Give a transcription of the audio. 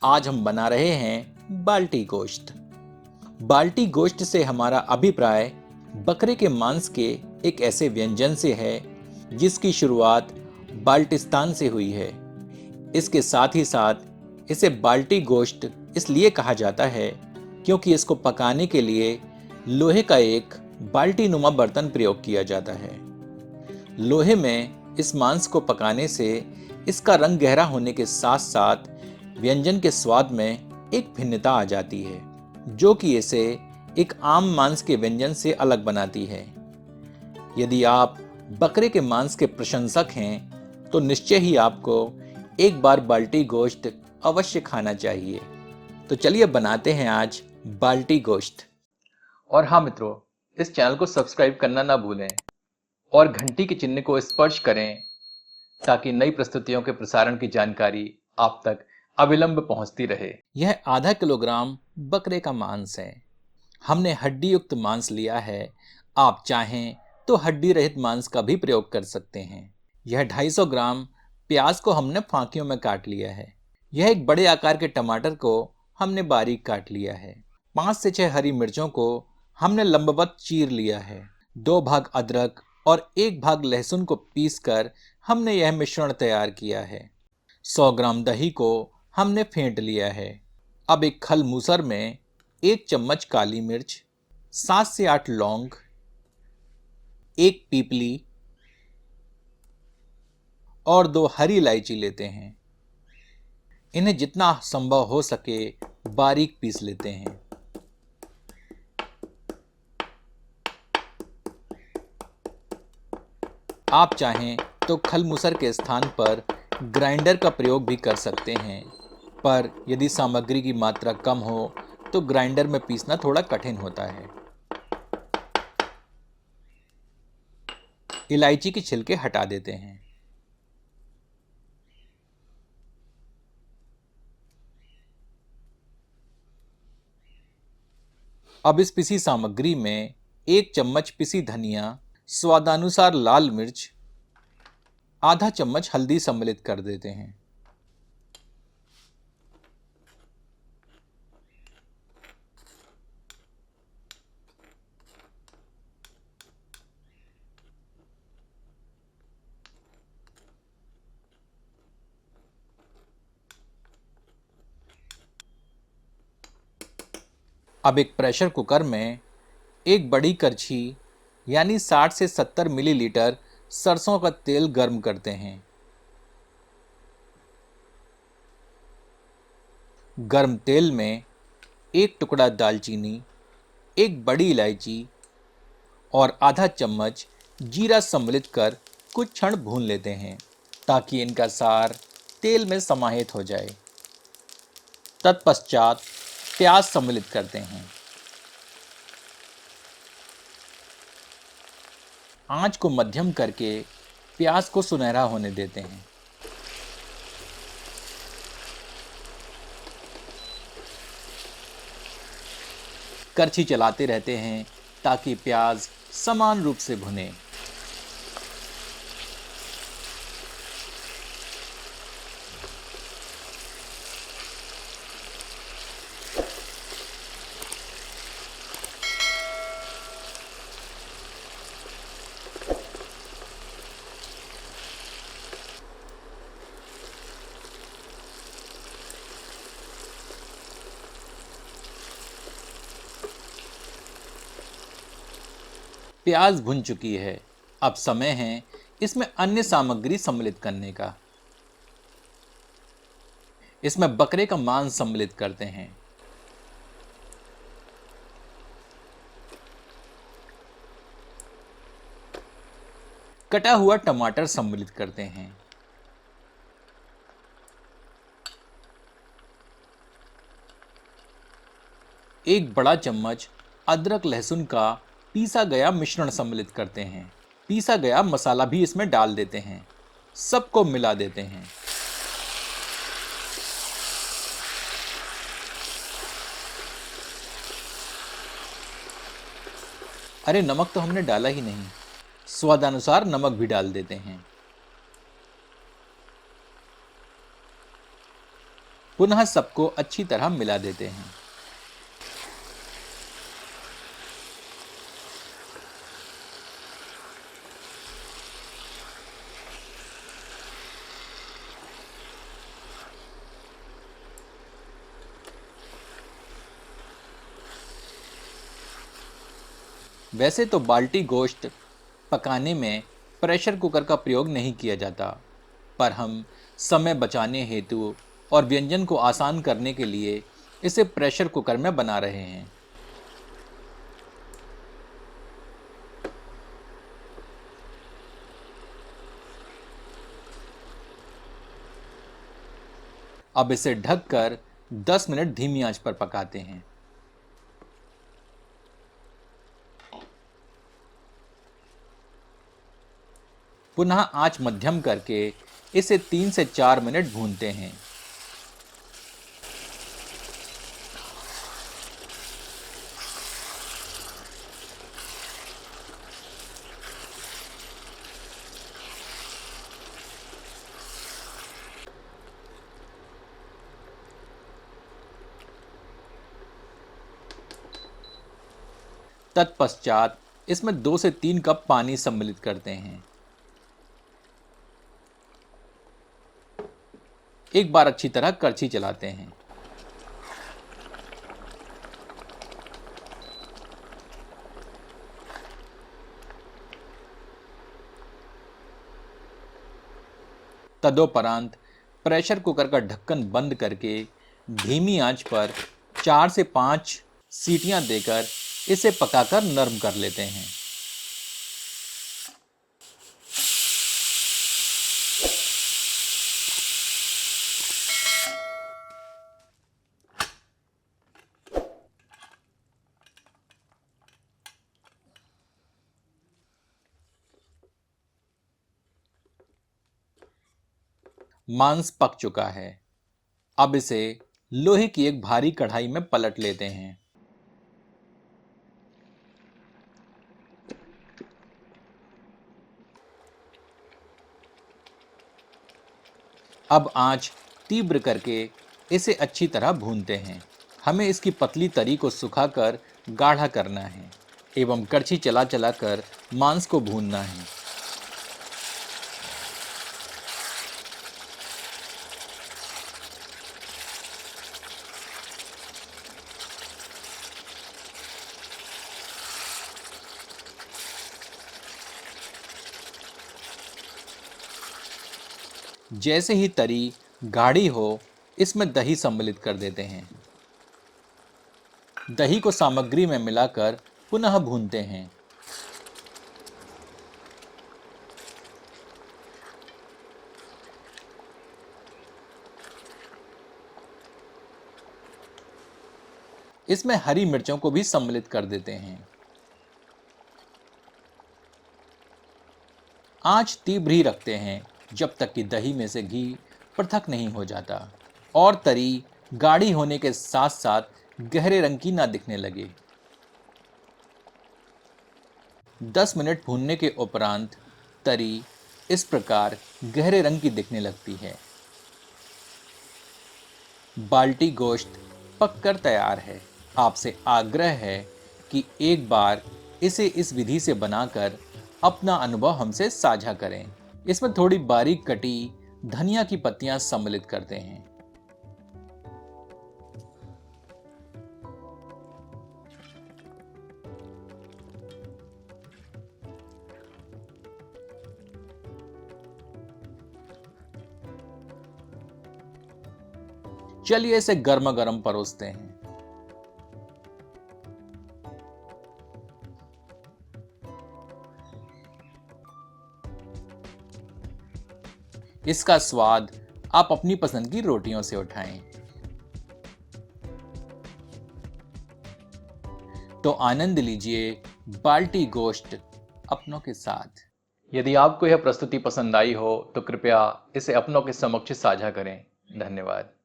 आज हम बना रहे हैं बाल्टी गोश्त। बाल्टी गोश्त से हमारा अभिप्राय बकरे के मांस के एक ऐसे व्यंजन से है जिसकी शुरुआत बाल्टिस्तान से हुई है। इसके साथ ही साथ इसे बाल्टी गोश्त इसलिए कहा जाता है क्योंकि इसको पकाने के लिए लोहे का एक बाल्टी नुमा बर्तन प्रयोग किया जाता है। लोहे में इस मांस को पकाने से इसका रंग गहरा होने के साथ साथ व्यंजन के स्वाद में एक भिन्नता आ जाती है जो कि इसे एक आम मांस के व्यंजन से अलग बनाती है। यदि आप बकरे के मांस के प्रशंसक हैं तो निश्चय ही आपको एक बार बाल्टी गोश्त अवश्य खाना चाहिए। तो चलिए बनाते हैं आज बाल्टी गोश्त। और हाँ मित्रों, इस चैनल को सब्सक्राइब करना ना भूलें और घंटी के चिन्ह को स्पर्श करें ताकि नई प्रस्तुतियों के प्रसारण की जानकारी आप तक अविलंब पहुंचती रहे। यह आधा किलोग्राम बकरे का मांस है। हमने हड्डी युक्त मांस लिया है। आप चाहें तो हड्डी रहित मांस का भी प्रयोग कर सकते हैं। यह 250 ग्राम प्याज को हमने फांकियों में काट लिया है। यह एक बड़े आकार के टमाटर को हमने बारीक काट लिया है। 5 से 6 हरी मिर्चों को हमने लंबवत चीर लिया है। 2 भाग अदरक और 1 भाग लहसुन को पीसकर हमने यह मिश्रण तैयार किया है। 100 ग्राम दही को हमने फेंट लिया है। अब एक खल मूसर में 1 चम्मच काली मिर्च, 7 से 8 लौंग, 1 पीपली और 2 हरी इलायची लेते हैं। इन्हें जितना संभव हो सके बारीक पीस लेते हैं। आप चाहें तो खल मूसर के स्थान पर ग्राइंडर का प्रयोग भी कर सकते हैं, पर यदि सामग्री की मात्रा कम हो तो ग्राइंडर में पीसना थोड़ा कठिन होता है। इलायची के छिलके हटा देते हैं। अब इस पिसी सामग्री में 1 चम्मच पिसी धनिया, स्वादानुसार लाल मिर्च, आधा चम्मच हल्दी सम्मिलित कर देते हैं। अब एक प्रेशर कुकर में एक बड़ी करछी यानी 60 से 70 मिलीलीटर सरसों का तेल गर्म करते हैं। गर्म तेल में 1 टुकड़ा दालचीनी, 1 बड़ी इलायची और आधा चम्मच जीरा सम्मिलित कर कुछ क्षण भून लेते हैं ताकि इनका सार तेल में समाहित हो जाए। तत्पश्चात प्याज सम्मिलित करते हैं। आंच को मध्यम करके प्याज को सुनहरा होने देते हैं। करछी चलाते रहते हैं ताकि प्याज समान रूप से भुने। प्याज भुन चुकी है। अब समय है इसमें अन्य सामग्री सम्मिलित करने का। इसमें बकरे का मांस सम्मिलित करते हैं। कटा हुआ टमाटर सम्मिलित करते हैं। एक बड़ा चम्मच अदरक लहसुन का पीसा गया मिश्रण सम्मिलित करते हैं। पीसा गया मसाला भी इसमें डाल देते हैं। सबको मिला देते हैं। अरे नमक तो हमने डाला ही नहीं। स्वादानुसार नमक भी डाल देते हैं। पुनः सबको अच्छी तरह मिला देते हैं। वैसे तो बाल्टी गोश्त पकाने में प्रेशर कुकर का प्रयोग नहीं किया जाता, पर हम समय बचाने हेतु और व्यंजन को आसान करने के लिए इसे प्रेशर कुकर में बना रहे हैं। अब इसे ढककर 10 मिनट धीमी आंच पर पकाते हैं। पुनः आंच मध्यम करके इसे 3 से 4 मिनट भूनते हैं। तत्पश्चात इसमें 2 से 3 कप पानी सम्मिलित करते हैं। एक बार अच्छी तरह करछी चलाते हैं। तदोपरांत प्रेशर कुकर का ढक्कन बंद करके धीमी आंच पर 4 से 5 सीटियां देकर इसे पकाकर नरम कर लेते हैं। मांस पक चुका है। अब इसे लोहे की एक भारी कढ़ाई में पलट लेते हैं। अब आंच तीव्र करके इसे अच्छी तरह भूनते हैं। हमें इसकी पतली तरी को सुखाकर गाढ़ा करना है एवं करछी चला चला कर मांस को भूनना है। जैसे ही तरी गाढ़ी हो, इसमें दही सम्मिलित कर देते हैं। दही को सामग्री में मिलाकर पुनः भूनते हैं। इसमें हरी मिर्चों को भी सम्मिलित कर देते हैं। आंच तीव्र ही रखते हैं जब तक कि दही में से घी पृथक नहीं हो जाता और तरी गाढ़ी होने के साथ साथ गहरे रंग की ना दिखने लगे। 10 मिनट भूनने के उपरांत तरी इस प्रकार गहरे रंग की दिखने लगती है। बाल्टी गोश्त पककर तैयार है। आपसे आग्रह है कि एक बार इसे इस विधि से बनाकर अपना अनुभव हमसे साझा करें। इसमें थोड़ी बारीक कटी धनिया की पत्तियां सम्मिलित करते हैं। चलिए इसे गर्मा गर्म परोसते हैं। इसका स्वाद आप अपनी पसंद की रोटियों से उठाएं। तो आनंद लीजिए बाल्टी गोश्त अपनों के साथ। यदि आपको यह प्रस्तुति पसंद आई हो तो कृपया इसे अपनों के समक्ष साझा करें। धन्यवाद।